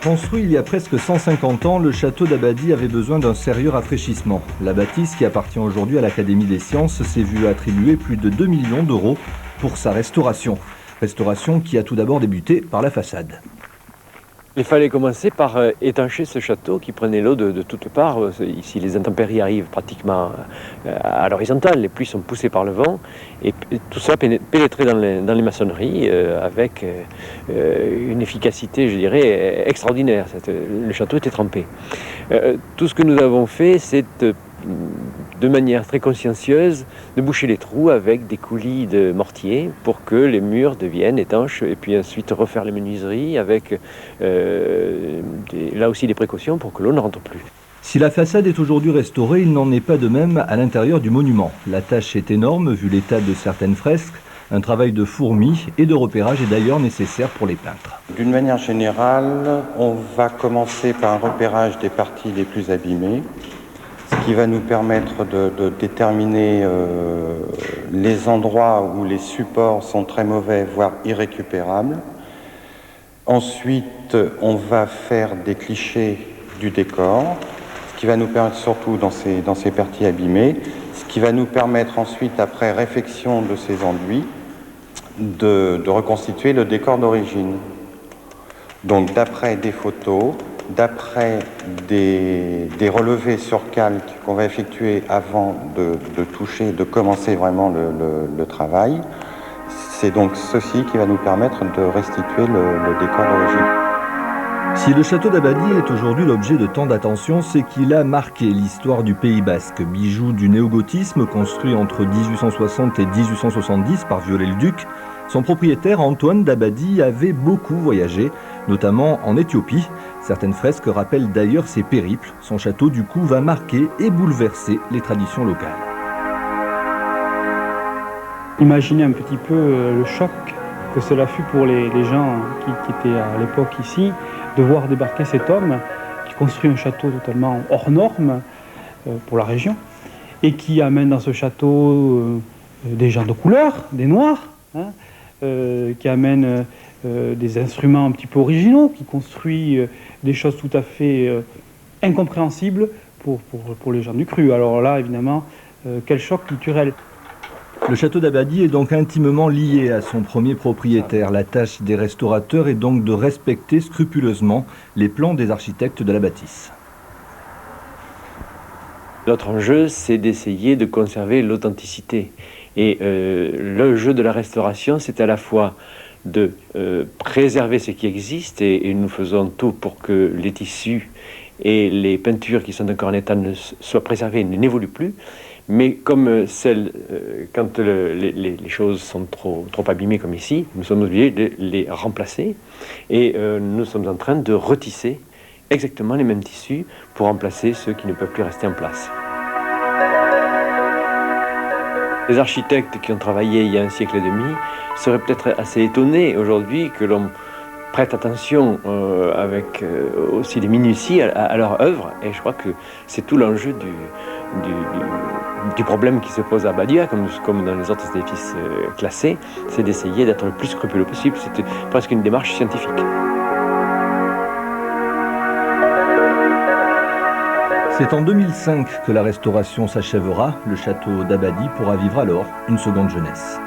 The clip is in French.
Construit il y a presque 150 ans, le château d'Abadie avait besoin d'un sérieux rafraîchissement. La bâtisse, qui appartient aujourd'hui à l'Académie des Sciences, s'est vue attribuer plus de 2 millions d'euros pour sa restauration. Restauration qui a tout d'abord débuté par la façade. Il fallait commencer par étancher ce château qui prenait l'eau de toutes parts. Ici, les intempéries arrivent pratiquement à l'horizontale, les pluies sont poussées par le vent, et tout ça pénétrait dans les maçonneries avec une efficacité, je dirais, extraordinaire. Le château était trempé. Tout ce que nous avons fait, c'est de manière très consciencieuse, de boucher les trous avec des coulis de mortier pour que les murs deviennent étanches, et puis ensuite refaire les menuiseries avec là aussi des précautions pour que l'eau ne rentre plus. Si la façade est aujourd'hui restaurée, il n'en est pas de même à l'intérieur du monument. La tâche est énorme vu l'état de certaines fresques. Un travail de fourmi et de repérage est d'ailleurs nécessaire pour les peintres. D'une manière générale, on va commencer par un repérage des parties les plus abîmées, ce qui va nous permettre de déterminer les endroits où les supports sont très mauvais, voire irrécupérables. Ensuite, on va faire des clichés du décor, ce qui va nous permettre, surtout dans ces parties abîmées, ce qui va nous permettre ensuite, après réfection de ces enduits, de reconstituer le décor d'origine. Donc d'après des photos, d'après des relevés sur calque qu'on va effectuer avant de toucher, de commencer vraiment le travail, c'est donc ceci qui va nous permettre de restituer le décor d'origine. Si le château d'Abadie est aujourd'hui l'objet de tant d'attention, c'est qu'il a marqué l'histoire du Pays basque. Bijou du néogothisme construit entre 1860 et 1870 par Viollet-le-Duc, son propriétaire Antoine d'Abadie avait beaucoup voyagé, notamment en Éthiopie. Certaines fresques rappellent d'ailleurs ses périples. Son château du coup va marquer et bouleverser les traditions locales. Imaginez un petit peu le choc que cela fut pour les gens qui étaient à l'époque ici, de voir débarquer cet homme qui construit un château totalement hors norme pour la région et qui amène dans ce château des gens de couleur, des noirs, hein, qui amène des instruments un petit peu originaux, qui construit des choses tout à fait incompréhensibles pour les gens du cru. Alors là, évidemment, quel choc culturel. Le château d'Abadie est donc intimement lié à son premier propriétaire. La tâche des restaurateurs est donc de respecter scrupuleusement les plans des architectes de la bâtisse. Notre enjeu, c'est d'essayer de conserver l'authenticité. Et le jeu de la restauration, c'est à la fois de préserver ce qui existe, et nous faisons tout pour que les tissus et les peintures qui sont encore en état soient préservées et n'évoluent plus. Mais comme quand les choses sont trop abîmées comme ici, nous sommes obligés de les remplacer. Et nous sommes en train de retisser exactement les mêmes tissus pour remplacer ceux qui ne peuvent plus rester en place. Les architectes qui ont travaillé il y a un siècle et demi seraient peut-être assez étonnés aujourd'hui que l'on prête attention avec aussi des minuties à leur œuvre. Et je crois que c'est tout l'enjeu du problème qui se pose à Badia, comme dans les autres édifices classés, c'est d'essayer d'être le plus scrupuleux possible. C'est presque une démarche scientifique. C'est en 2005 que la restauration s'achèvera. Le château d'Abadie pourra vivre alors une seconde jeunesse.